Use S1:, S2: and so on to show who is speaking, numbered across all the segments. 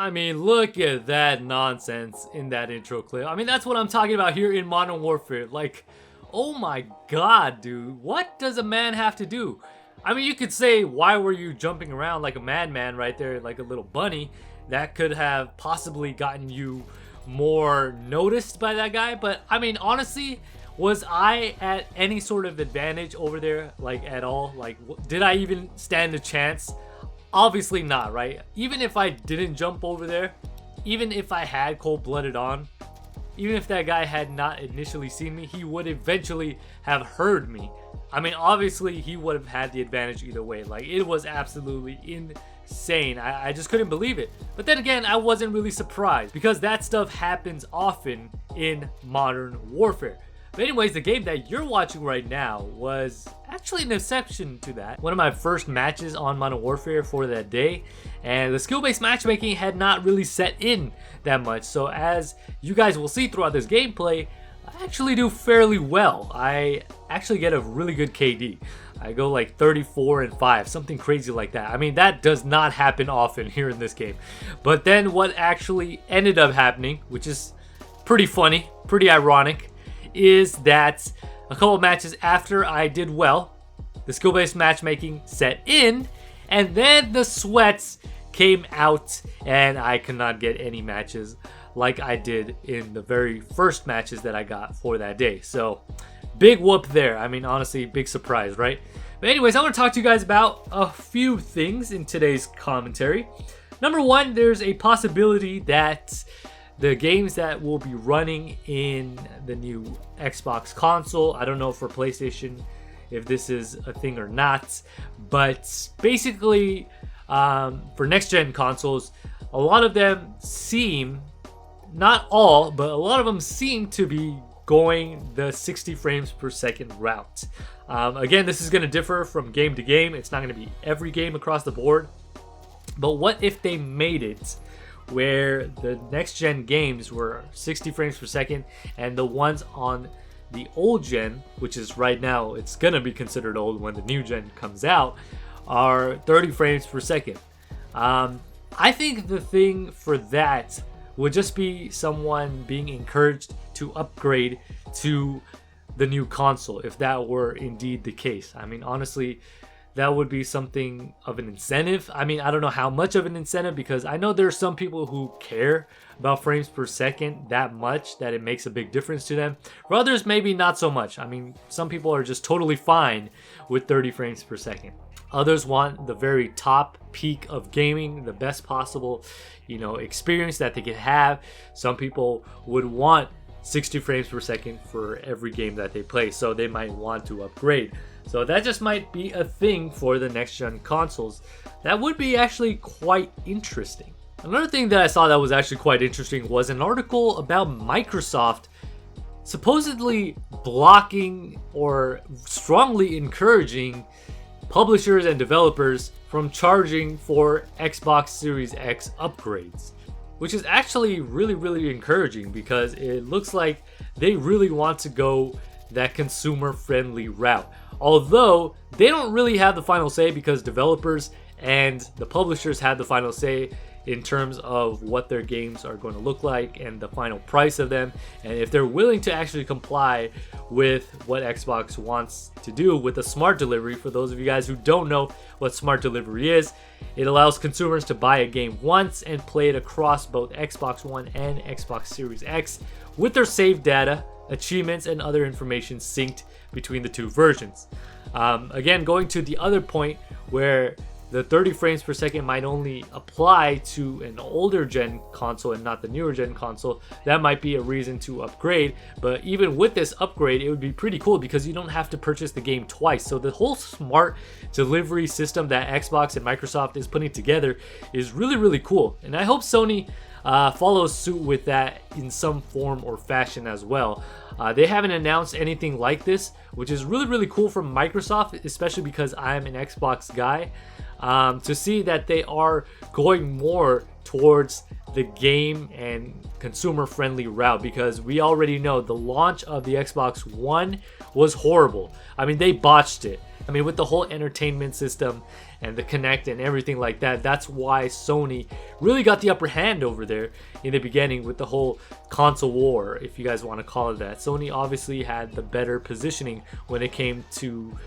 S1: I mean, look at that nonsense in that intro clip. I mean, that's what I'm talking about here in Modern Warfare. Like, oh my god, dude. What does a man have to do? I mean, you could say, why were you jumping around like a madman right there, like a little bunny? That could have possibly gotten you more noticed by that guy. But, I mean, honestly, was I at any sort of advantage over there, like, at all? Like, did I even stand a chance? Obviously not, right? Even if I didn't jump over there, even if I had cold-blooded on, even if that guy had not initially seen me, he would eventually have heard me. I mean, obviously, he would have had the advantage either way. Like, it was absolutely insane. I just couldn't believe it. But then again, I wasn't really surprised because that stuff happens often in Modern Warfare. But anyways, the game that you're watching right now was actually an exception to that. One of my first matches on Modern Warfare for that day, and the skill-based matchmaking had not really set in that much. So as you guys will see throughout this gameplay, I actually do fairly well. I actually get a really good KD. I go like 34-5, something crazy like that. I mean, that does not happen often here in this game. But then what actually ended up happening, which is pretty funny, pretty ironic, is that a couple matches after I did well, the skill-based matchmaking set in, and then the sweats came out, and I could not get any matches like I did in the very first matches that I got for that day. So, big whoop there. I mean, honestly, big surprise, right? But anyways, I want to talk to you guys about a few things in today's commentary. Number one, there's a possibility that the games that will be running in the new Xbox console, I don't know for PlayStation if this is a thing or not, but basically for next-gen consoles, a lot of them seem, not all, but a lot of them seem to be going the 60 frames per second route. Again, this is going to differ from game to game. It's not going to be every game across the board, but what if they made it where the next gen games were 60 frames per second and the ones on the old gen, which is right now, it's gonna be considered old when the new gen comes out, are 30 frames per second. I think the thing for that would just be someone being encouraged to upgrade to the new console, if that were indeed the case. I mean, honestly, that would be something of an incentive. I mean, I don't know how much of an incentive, because I know there are some people who care about frames per second that much that it makes a big difference to them. For others, maybe not so much. I mean, some people are just totally fine with 30 frames per second. Others want the very top peak of gaming, the best possible, experience that they can have. Some people would want 60 frames per second for every game that they play, so they might want to upgrade. So that just might be a thing for the next gen consoles. That would be actually quite interesting. Another thing that I saw that was actually quite interesting was an article about Microsoft supposedly blocking or strongly encouraging publishers and developers from charging for Xbox Series X upgrades, which is actually really, really encouraging, because it looks like they really want to go that consumer-friendly route. Although they don't really have the final say, because developers and the publishers have the final say in terms of what their games are going to look like and the final price of them, and if they're willing to actually comply with what Xbox wants to do with the smart delivery. For those of you guys who don't know what smart delivery is, it allows consumers to buy a game once and play it across both Xbox One and Xbox Series X with their saved data, achievements, and other information synced between the two versions. Again, going to the other point where the 30 frames per second might only apply to an older gen console and not the newer gen console, that might be a reason to upgrade. But even with this upgrade, it would be pretty cool because you don't have to purchase the game twice. So the whole smart delivery system that Xbox and Microsoft is putting together is really, really cool. And I hope Sony follows suit with that in some form or fashion as well. They haven't announced anything like this, which is really, really cool from Microsoft, especially because I'm an Xbox guy. To see that they are going more towards the game and consumer friendly route, because we already know the launch of the Xbox One was horrible. I mean, they botched it. I mean, with the whole entertainment system and the Kinect and everything like that, that's why Sony really got the upper hand over there in the beginning with the whole console war, if you guys want to call it that. Sony obviously had the better positioning when it came to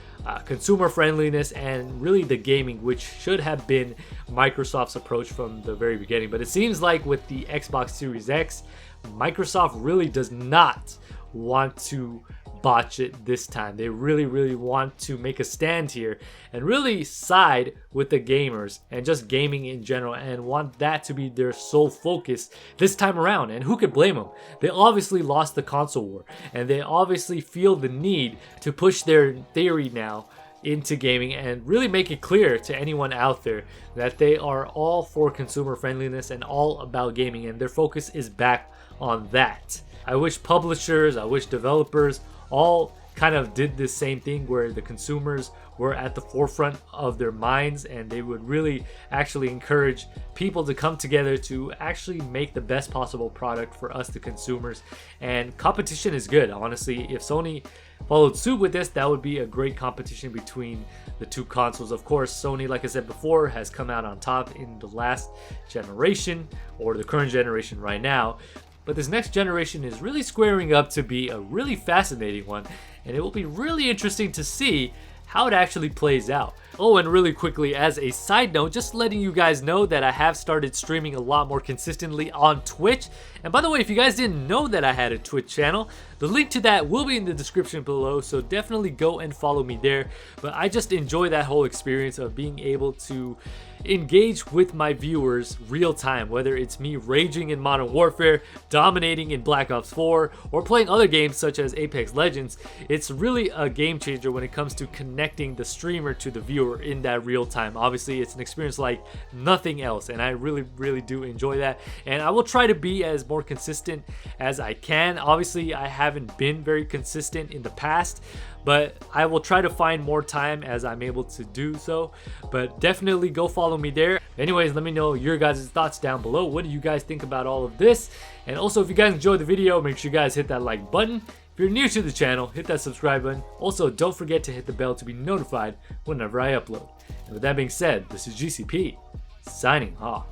S1: consumer friendliness and really the gaming, which should have been Microsoft's approach from the very beginning. But it seems like with the Xbox Series X, Microsoft really does not want to botch it this time. They really want to make a stand here and really side with the gamers and just gaming in general, and want that to be their sole focus this time around. And who could blame them? They obviously lost the console war, and they obviously feel the need to push their theory now into gaming and really make it clear to anyone out there that they are all for consumer friendliness and all about gaming, and their focus is back on that. I wish publishers, I wish developers all kind of did this same thing, where the consumers were at the forefront of their minds and they would really actually encourage people to come together to actually make the best possible product for us, the consumers. And competition is good, honestly. If Sony followed suit with this, that would be a great competition between the two consoles. Of course, Sony, like I said before, has come out on top in the last generation, or the current generation right now. But this next generation is really squaring up to be a really fascinating one, and it will be really interesting to see how it actually plays out. Oh, and really quickly, as a side note, just letting you guys know that I have started streaming a lot more consistently on Twitch. And by the way, if you guys didn't know that I had a Twitch channel, the link to that will be in the description below, so definitely go and follow me there. But I just enjoy that whole experience of being able to engage with my viewers real time, whether it's me raging in Modern Warfare, dominating in Black Ops 4, or playing other games such as Apex Legends. It's really a game changer when it comes to connecting the streamer to the viewer in that real time. Obviously, it's an experience like nothing else, and I really do enjoy that. And I will try to be as more consistent as I can. Obviously, I haven't been very consistent in the past, but I will try to find more time as I'm able to do so. But definitely go follow me there. Anyways, let me know your guys' thoughts down below. What do you guys think about all of this? And also, if you guys enjoyed the video, make sure you guys hit that like button. If you're new to the channel, hit that subscribe button. Also, don't forget to hit the bell to be notified whenever I upload. And with that being said, this is GCP, signing off.